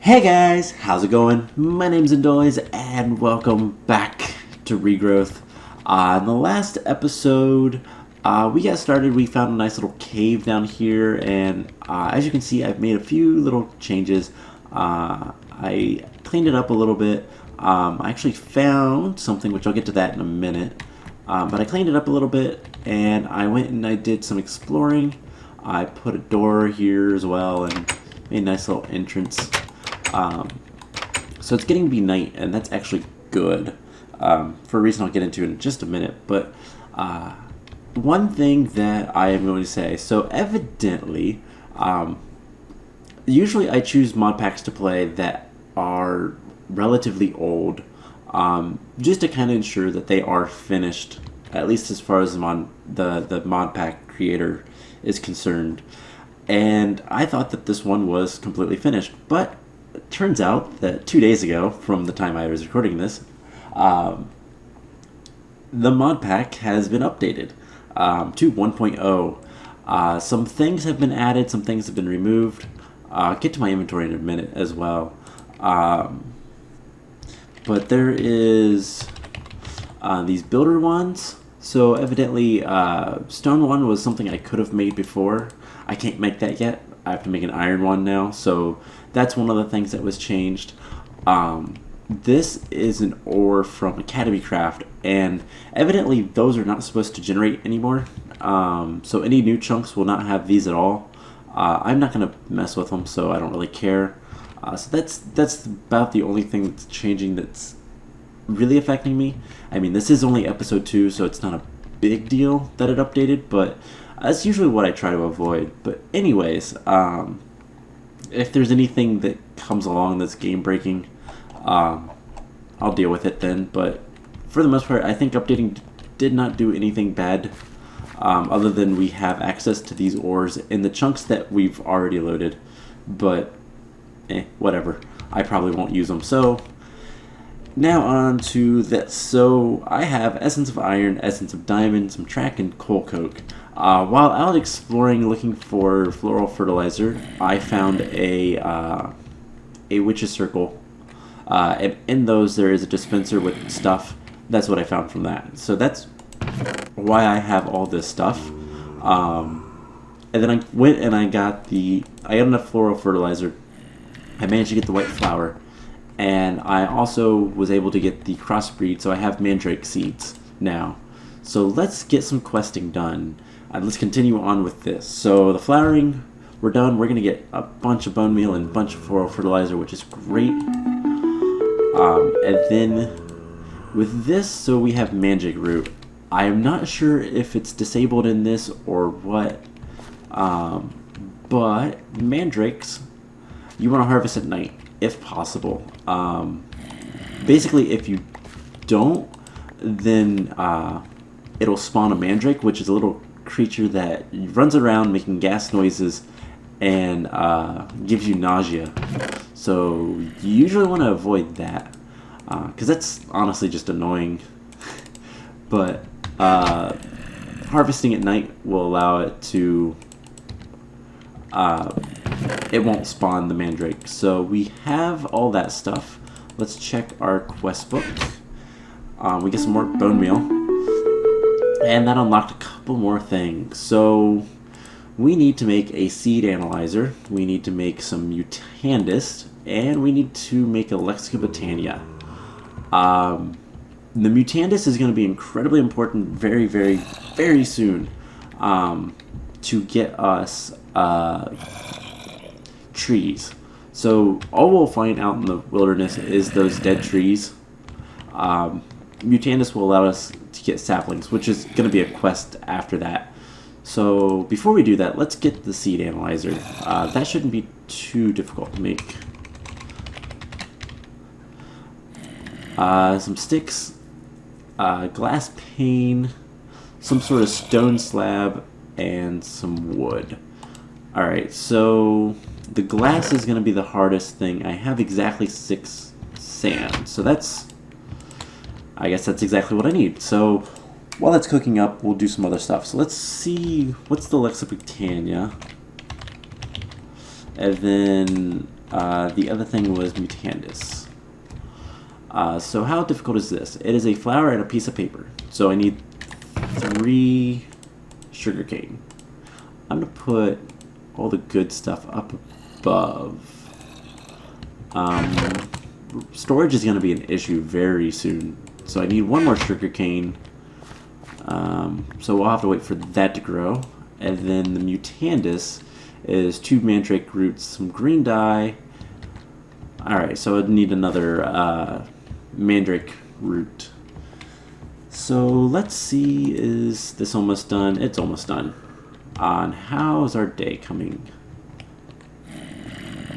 Hey guys, how's it going? My name's Untitled and welcome back to Regrowth. In the last episode, we got started. We found a nice little cave down here, and as you can see, I've made a few little changes. I cleaned it up a little bit. I actually found something, which I'll get to that in a minute. But I cleaned it up a little bit, and I went and I did some exploring. I put a door here as well, and made a nice little entrance. So it's getting to be night, and that's actually good, for a reason I'll get into in just a minute. But one thing that I am going to say, so evidently, usually I choose mod packs to play that are relatively old, just to kind of ensure that they are finished, at least as far as the mod pack creator is concerned. And I thought that this one was completely finished, but it turns out that 2 days ago, from the time I was recording this, the mod pack has been updated to 1.0. Some things have been added, some things have been removed. I'll get to my inventory in a minute as well. But there is these builder ones. So evidently, stone one was something I could have made before. I can't make that yet. I have to make an iron one now, so that's one of the things that was changed. This is an ore from Agricraft, and evidently those are not supposed to generate anymore. So any new chunks will not have these at all. I'm not going to mess with them, so I don't really care. So that's about the only thing that's changing that's really affecting me. I mean, this is only episode 2, so it's not a big deal that it updated, but that's usually what I try to avoid. But anyways, if there's anything that comes along that's game breaking, I'll deal with it then. But for the most part, I think updating did not do anything bad, other than we have access to these ores in the chunks that we've already loaded. But whatever, I probably won't use them. So now on to this. So I have Essence of Iron, Essence of Diamond, some Track, and Coal Coke. While out exploring looking for floral fertilizer, I found a witch's circle, and in those there is a dispenser with stuff. That's what I found from that. So that's why I have all this stuff. And then I went and I got enough floral fertilizer. I managed to get the white flower, and I also was able to get the crossbreed, so I have mandrake seeds now. So let's get some questing done. Let's continue on with this. So the flowering, we're done. We're going to get a bunch of bone meal and a bunch of floral fertilizer, which is great. And then with this, so we have mandrake root. I am not sure if it's disabled in this or what, but mandrakes, you want to harvest at night if possible. Basically, if you don't, then it'll spawn a mandrake, which is a little creature that runs around making gas noises and gives you nausea. So you usually want to avoid that, because that's honestly just annoying. But harvesting at night will allow it to it won't spawn the mandrake. So we have all that stuff. Let's check our quest book. We get some more bone meal, and that unlocked a couple more things. So we need to make a seed analyzer, we need to make some Mutandis, and we need to make a Lexicobotania. The Mutandis is going to be incredibly important very, very, very soon, to get us trees. So all we'll find out in the wilderness is those dead trees. Mutandis will allow us to get saplings, which is going to be a quest after that. So before we do that, let's get the seed analyzer. That shouldn't be too difficult to make. Some sticks, glass pane, some sort of stone slab, and some wood. Alright, so the glass is going to be the hardest thing. I have exactly 6 sand, so I guess that's exactly what I need. So while that's cooking up, we'll do some other stuff. So let's see, what's the Lexicobotania? And then The other thing was Mutandis. So how difficult is this? It is a flower and a piece of paper. So I need 3 sugarcane. I'm going to put all the good stuff up above. Storage is going to be an issue very soon. So I need 1 more sugarcane. So we'll have to wait for that to grow. And then the Mutandis is 2 mandrake roots, some green dye. Alright, so I'd need another mandrake root. So let's see, is this almost done? It's almost done. And how's our day coming?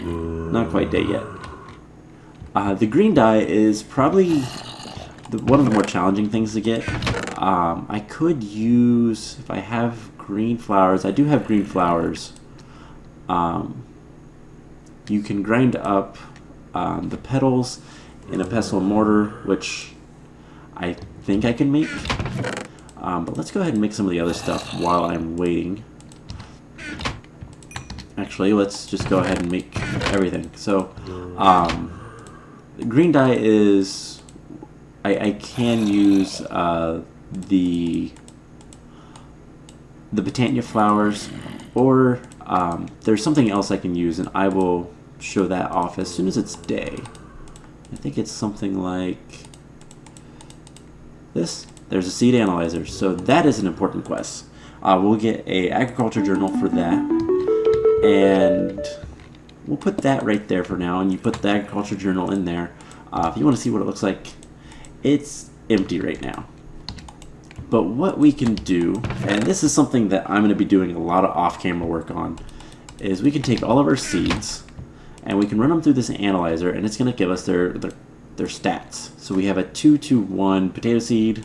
Not quite day yet. The green dye is probably one of the more challenging things to get. I could use, if I have green flowers, I do have green flowers. You can grind up the petals in a pestle and mortar, which I think I can make. But let's go ahead and make some of the other stuff while I'm waiting. Actually, let's just go ahead and make everything. So, green dye is, I can use the Botania flowers, or there's something else I can use, and I will show that off as soon as it's day. I think it's something like this. There's a seed analyzer, so that is an important quest. We'll get a agriculture journal for that, and we'll put that right there for now, and you put the agriculture journal in there. If you want to see what it looks like, it's empty right now. But what we can do, and this is something that I'm going to be doing a lot of off-camera work on, is we can take all of our seeds and we can run them through this analyzer, and it's going to give us their stats. So we have a 2-1 potato seed.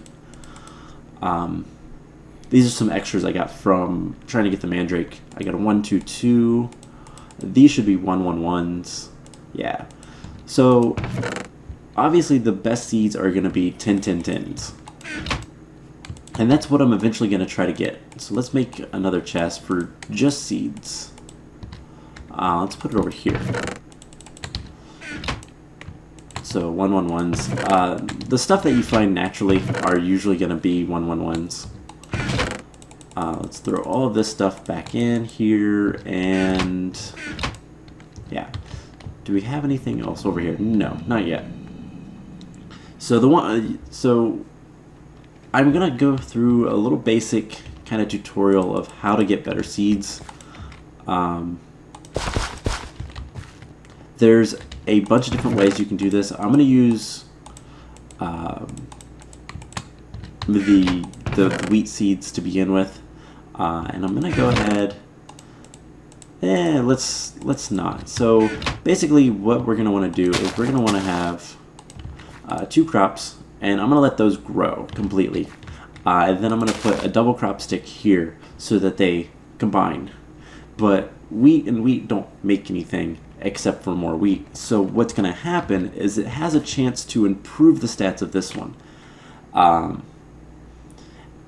These are some extras I got from trying to get the mandrake. I got a 1-2. These should be 1-1s. Yeah. So obviously the best seeds are going to be 10-10-10s. And that's what I'm eventually going to try to get. So let's make another chest for just seeds. Let's put it over here. So 1-1-1s. The stuff that you find naturally are usually going to be 1-1-1s. Let's throw all of this stuff back in here, and yeah. Do we have anything else over here? No, not yet. So I'm gonna go through a little basic kind of tutorial of how to get better seeds. There's a bunch of different ways you can do this. I'm gonna use the wheat seeds to begin with, and I'm gonna go ahead. Let's not. So basically, what we're gonna want to do is we're gonna want to have 2 crops, and I'm gonna let those grow completely, and then I'm gonna put a double crop stick here so that they combine. But wheat and wheat don't make anything except for more wheat. So what's gonna happen is it has a chance to improve the stats of this one.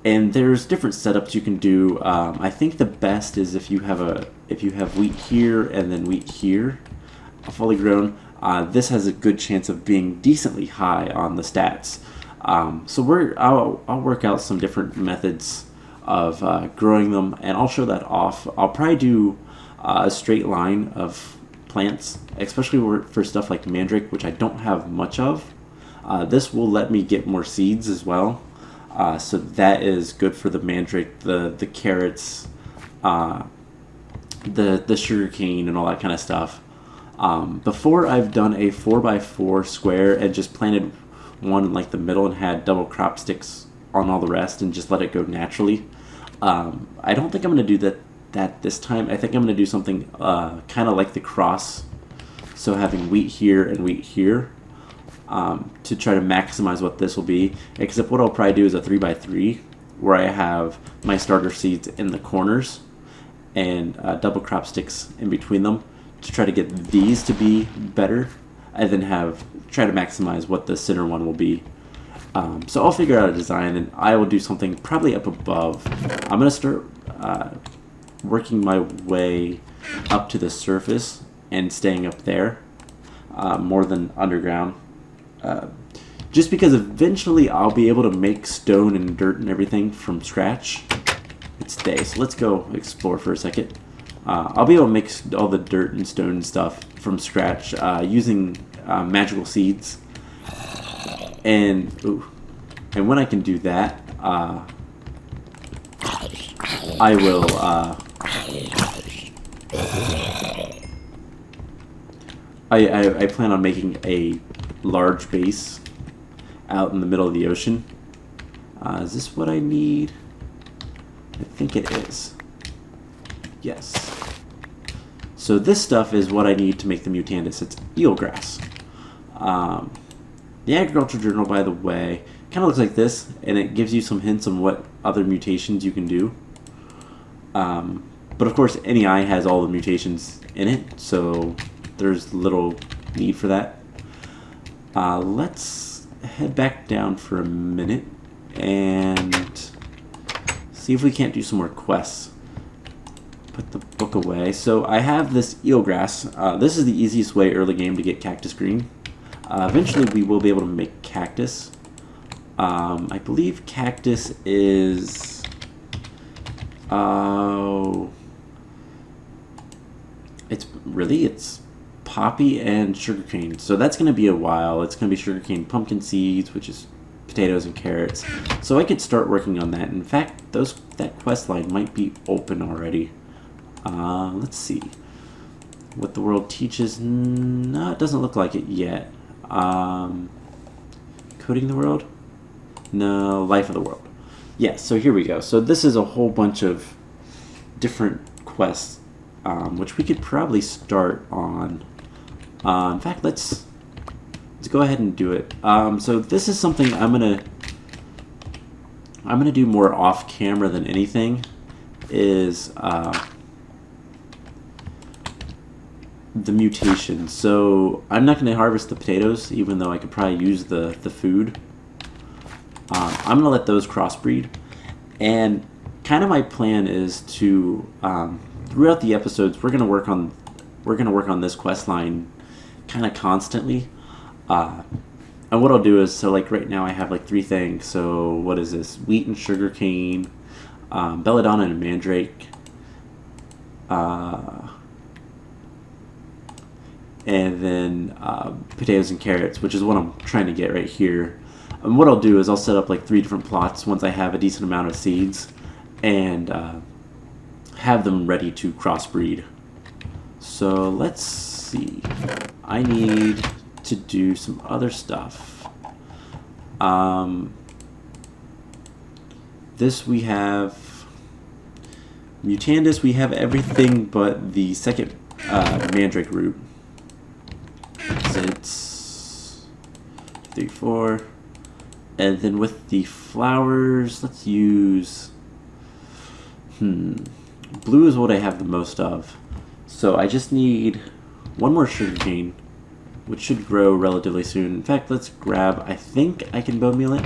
And there's different setups you can do. I think the best is if you have wheat here and then wheat here, fully grown. This has a good chance of being decently high on the stats. So I'll work out some different methods of growing them, and I'll show that off. I'll probably do a straight line of plants, especially for stuff like mandrake, which I don't have much of. This will let me get more seeds as well. So that is good for the mandrake, the carrots, the sugar cane, and all that kind of stuff. Before, I've done a 4x4 square and just planted one in like the middle and had double crop sticks on all the rest and just let it go naturally. I don't think I'm going to do that this time. I think I'm going to do something kind of like the cross, so having wheat here and wheat here. To try to maximize what this will be, except what I'll probably do is a 3x3 where I have my starter seeds in the corners and double crop sticks in between them to try to get these to be better, and then try to maximize what the center one will be. So I'll figure out a design, and I will do something probably up above. I'm going to start working my way up to the surface and staying up there. more than underground. Just because eventually I'll be able to make stone and dirt and everything from scratch. It's day, so let's go explore for a second. I'll be able to make all the dirt and stone and stuff from scratch using magical seeds. And when I can do that, I will I plan on making a large base out in the middle of the ocean. Is this what I need? I think it is. Yes. So this stuff is what I need to make the Mutandis. It's eel grass. The agriculture journal, by the way, kind of looks like this, and it gives you some hints on what other mutations you can do. But of course, NEI has all the mutations in it, so there's little need for that. Let's head back down for a minute and see if we can't do some more quests. Put the book away. So I have this eel grass. This is the easiest way early game to get cactus green. Eventually we will be able to make cactus. I believe cactus is... it's poppy and sugarcane. So that's going to be a while. It's going to be sugarcane pumpkin seeds, which is potatoes and carrots. So I could start working on that. In fact, that quest line might be open already. Let's see. What the world teaches. No, it doesn't look like it yet. Coding the world? No, life of the world. Yeah, so here we go. So this is a whole bunch of different quests, which we could probably start on. In fact, let's go ahead and do it. So this is something I'm gonna do more off camera than anything. Is the mutation. So I'm not going to harvest the potatoes, even though I could probably use the food. I'm going to let those crossbreed, and kind of my plan is to throughout the episodes we're going to work on this quest line kind of constantly. And what I'll do is, so like right now I have like 3 things. So what is this? Wheat and sugarcane, belladonna and mandrake, and then potatoes and carrots, which is what I'm trying to get right here. And what I'll do is I'll set up like 3 different plots once I have a decent amount of seeds, and have them ready to crossbreed. So let's see. I need to do some other stuff. This we have Mutandis. We have everything but the second mandrake root. It's 3, 4, and then with the flowers, let's use blue is what I have the most of. So I just need 1 more sugarcane, which should grow relatively soon. In fact, let's grab, I think I can bone meal it.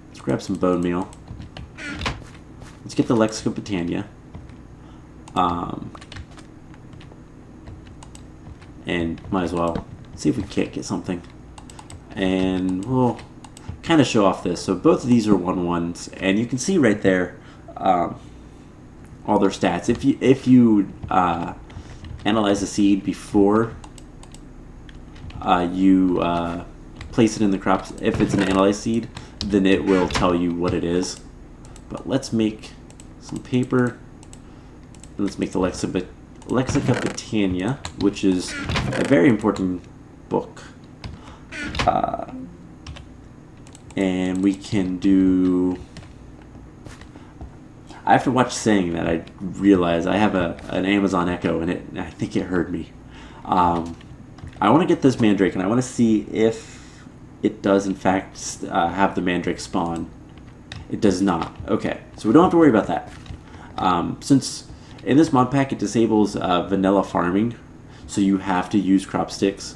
Let's grab some bone meal. Let's get the Lexica Botania. And might as well see if we can't get something. And we'll kind of show off this. So both of these are 1/1s, and you can see right there all their stats. If you analyze the seed before you place it in the crops, if it's an analyzed seed, then it will tell you what it is. But let's make some paper, and let's make the Lexica Botania, which is a very important book. And we can do... I have to watch saying that. I realize I have an Amazon Echo, and I think it heard me. I want to get this mandrake, and I want to see if it does in fact have the mandrake spawn. It does not. Okay, so we don't have to worry about that. Since in this mod pack it disables vanilla farming, so you have to use crop sticks.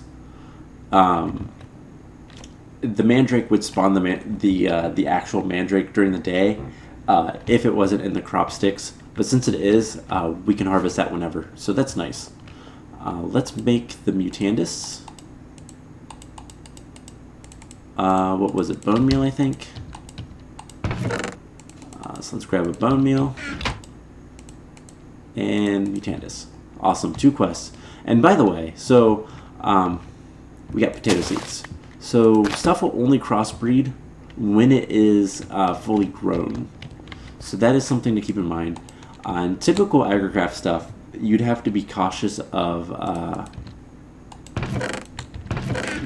The mandrake would spawn the actual mandrake during the day if it wasn't in the crop sticks. But since it is, we can harvest that whenever. So that's nice. Let's make the Mutandis. what was it? Bone meal, I think. So let's grab a bone meal. And Mutandis. Awesome, 2 quests. And by the way, so we got potato seeds. So stuff will only crossbreed when it is fully grown. So that is something to keep in mind. On typical Agricraft stuff, you'd have to be cautious of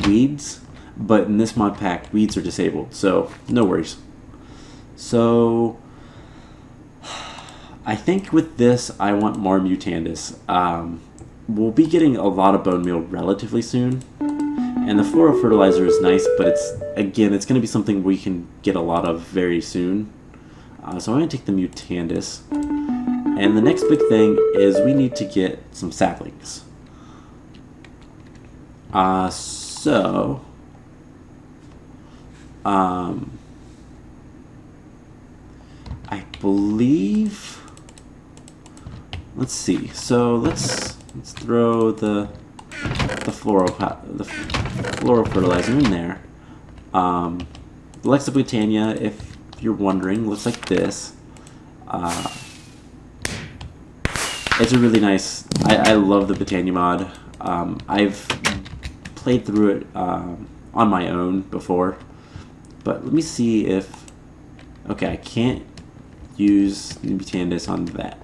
weeds, but in this mod pack, weeds are disabled, so no worries. So I think with this, I want more Mutandis. We'll be getting a lot of bone meal relatively soon, and the floral fertilizer is nice, but it's going to be something we can get a lot of very soon. So I'm going to take the Mutandis, and the next big thing is we need to get some saplings. I believe. Let's see. So let's throw the floral fertilizer in there. The Lexiputania, if you're wondering, looks like this. It's a really nice. I love the Botania mod. I've played through it on my own before, but let me see if. Okay, I can't use Mutandis on that,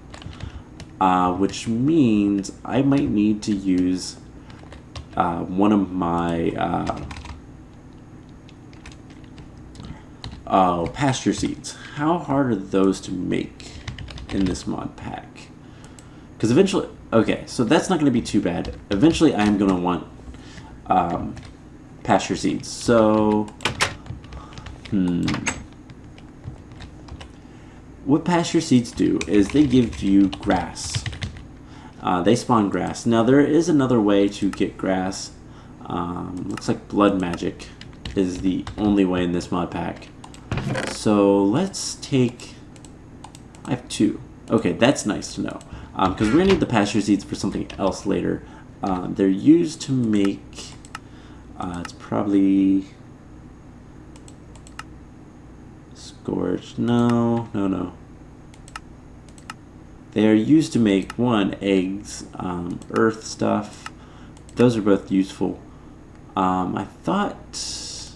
which means I might need to use one of my Pasture Seats. How hard are those to make in this mod pack? Because eventually, okay, so that's not going to be too bad. Eventually, I am going to want Pasture Seeds. So, what Pasture Seeds do is they give you grass. They spawn grass. Now, there is another way to get grass. Looks like blood magic is the only way in this mod pack. So, let's take. I have 2. Okay, that's nice to know. Because we're going to need the Pasture Seeds for something else later. They're used to make. It's probably. Scorched. No. They are used to make, 1, eggs, earth stuff. Those are both useful. I thought.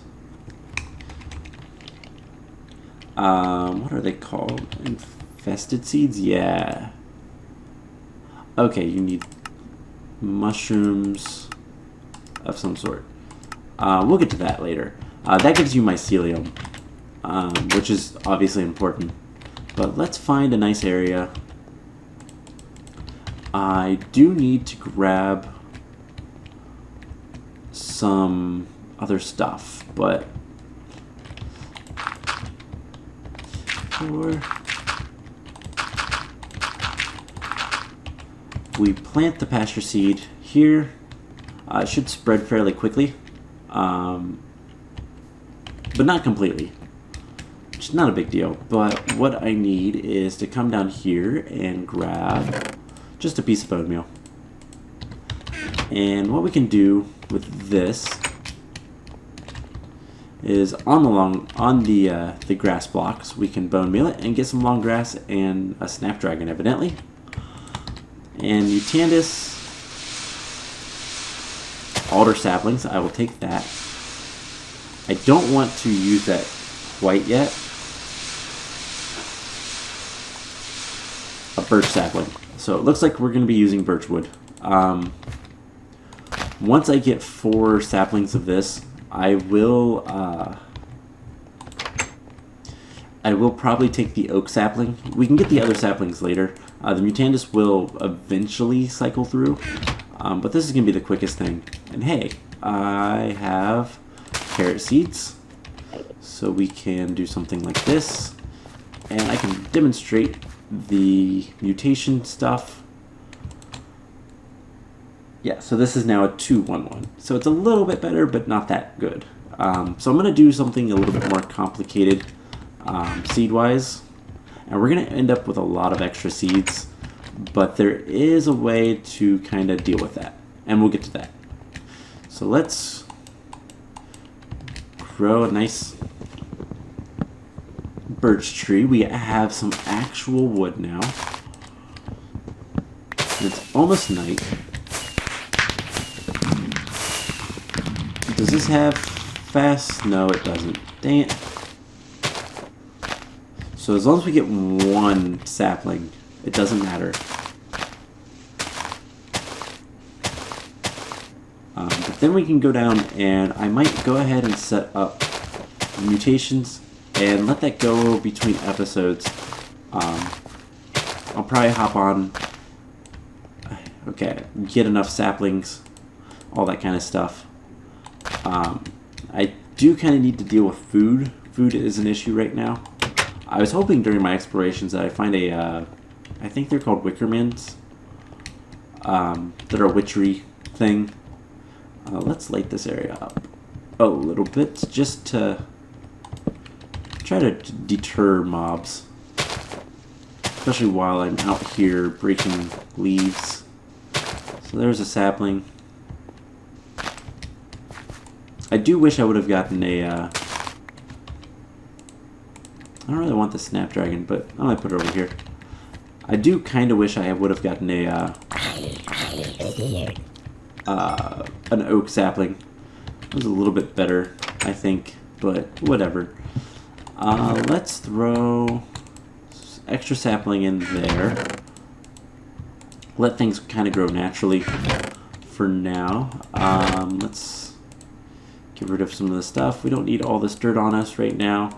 What are they called? Infested seeds? Yeah. Okay, you need mushrooms of some sort. We'll get to that later. That gives you mycelium, which is obviously important. But let's find a nice area. I do need to grab some other stuff, but we plant the pasture seed here. It should spread fairly quickly, but not completely, which is not a big deal. But what I need is to come down here and grab just a piece of bone meal. And what we can do with this is on the grass blocks, we can bone meal it and get some long grass and a snapdragon, evidently. And Mutandis, alder saplings, I will take that. I don't want to use that quite yet. A birch sapling. So it looks like we're going to be using birch wood. Once I get 4 saplings of this, I will probably take the oak sapling. We can get the other saplings later. The Mutandis will eventually cycle through, but this is going to be the quickest thing. And hey, I have carrot seeds, so we can do something like this, and I can demonstrate the mutation stuff. Yeah, so this is now a 2-1-1. So it's a little bit better, but not that good. So I'm going to do something a little bit more complicated seed-wise. And we're going to end up with a lot of extra seeds. But there is a way to kind of deal with that. And we'll get to that. So let's grow a nice birch tree. We have some actual wood now. And it's almost night. Does this have fast? No, it doesn't. Dang it. So as long as we get one sapling, it doesn't matter. But then we can go down and I might go ahead and set up mutations and let that go between episodes. I'll probably hop on. Okay, get enough saplings, all that kind of stuff. I do kind of need to deal with food. Food is an issue right now. I was hoping during my explorations that I find a, I think they're called wickermans, that are a witchery thing. Let's light this area up a little bit just to try to deter mobs, especially while I'm out here breaking leaves. So there's a sapling. I do wish I would have gotten a, I don't really want the snapdragon, but I might put it over here. I do kind of wish I would have gotten a, an oak sapling. It was a little bit better, I think, but whatever. Let's throw extra sapling in there. Let things kind of grow naturally for now. Let's get rid of some of the stuff. We don't need all this dirt on us right now.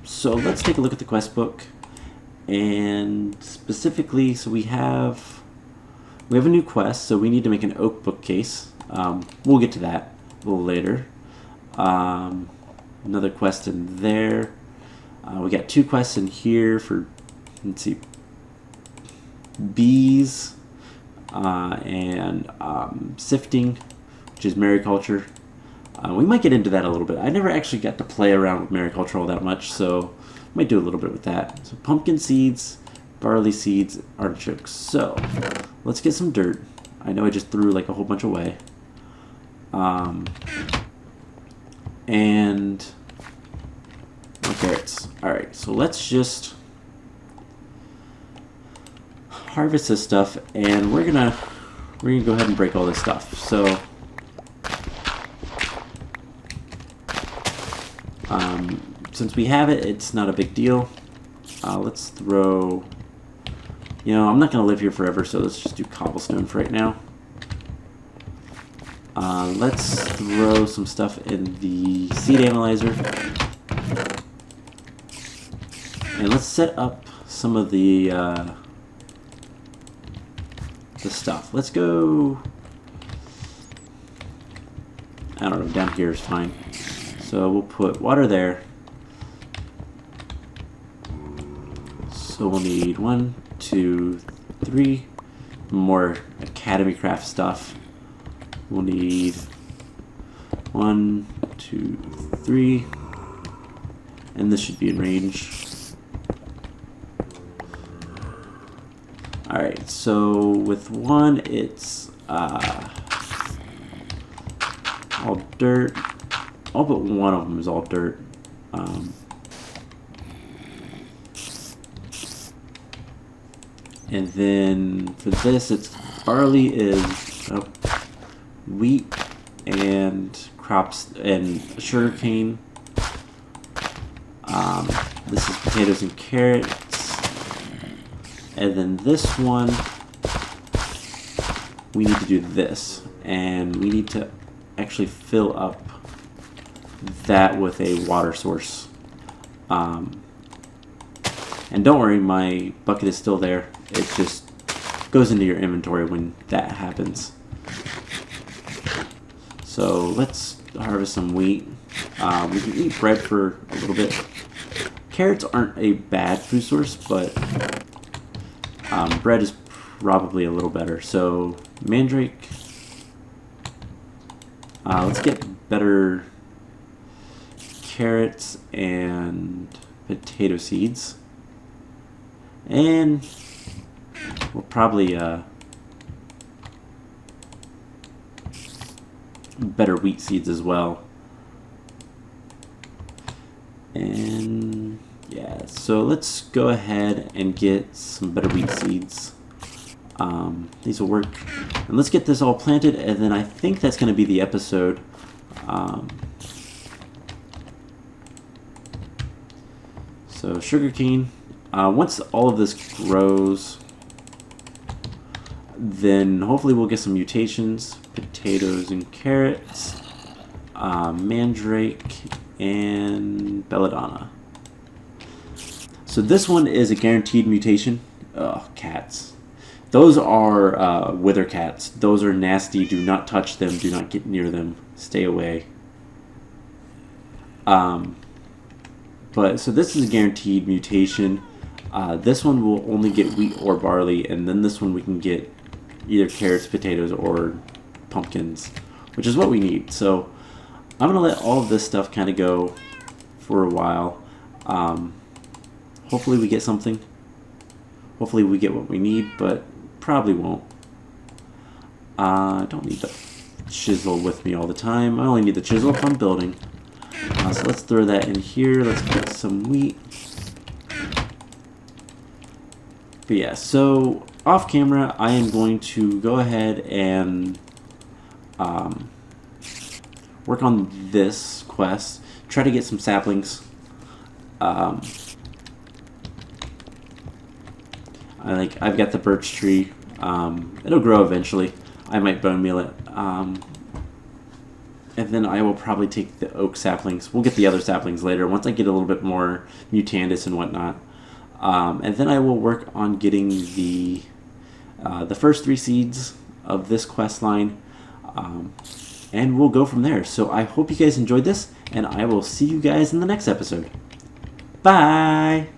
So let's take a look at the quest book. And specifically, so we have a new quest, so we need to make an oak bookcase. We'll get to that a little later. Another quest in there. We got 2 quests in here for, let's see, bees and sifting, which is mariculture. We might get into that a little bit. I never actually got to play around with mariculture all that much, so might do a little bit with that. So pumpkin seeds, barley seeds, artichokes. So let's get some dirt. I know I just threw like a whole bunch away. And more carrots. Alright, so let's just harvest this stuff, and we're gonna go ahead and break all this stuff. So since we have it, it's not a big deal. Let's throw, you know, I'm not gonna live here forever, so let's just do cobblestone for right now. Let's throw some stuff in the seed analyzer, and let's set up some of the stuff. Let's go, I don't know, down here is fine. So we'll put water there. So we'll need 1, 2, 3 more Agricraft stuff. We'll need 1, 2, 3, and this should be in range. Alright, so with 1, it's all dirt. All but one of them is all dirt. And then for this, it's barley is wheat and crops and sugarcane. This is potatoes and carrots. And then this one, we need to do this. And we need to actually fill up that with a water source. And don't worry, my bucket is still there. It just goes into your inventory when that happens. So let's harvest some wheat. We can eat bread for a little bit. Carrots aren't a bad food source, but bread is probably a little better. So mandrake. Let's get better carrots and potato seeds. And we'll probably better wheat seeds as well. And yeah, so let's go ahead and get some better wheat seeds. These will work. And let's get this all planted, and then I think that's going to be the episode. So sugarcane. Once all of this grows, then hopefully we'll get some mutations. Potatoes and carrots, mandrake, and belladonna. So this one is a guaranteed mutation. Oh, cats. Those are wither cats. Those are nasty. Do not touch them. Do not get near them. Stay away. But so this is a guaranteed mutation. This one will only get wheat or barley, and then this one we can get either carrots, potatoes, or pumpkins, which is what we need. So I'm gonna let all of this stuff kind of go for a while. Hopefully we get something. Hopefully we get what we need, but probably won't. I don't need the chisel with me all the time. I only need the chisel if I'm building. So let's throw that in here. Let's get some wheat. But yeah, so off camera, I am going to go ahead and work on this quest. Try to get some saplings. I've got the birch tree. It'll grow eventually. I might bone meal it. And then I will probably take the oak saplings. We'll get the other saplings later once I get a little bit more Mutandis and whatnot. And then I will work on getting the first 3 seeds of this quest line. And we'll go from there. So I hope you guys enjoyed this, and I will see you guys in the next episode. Bye!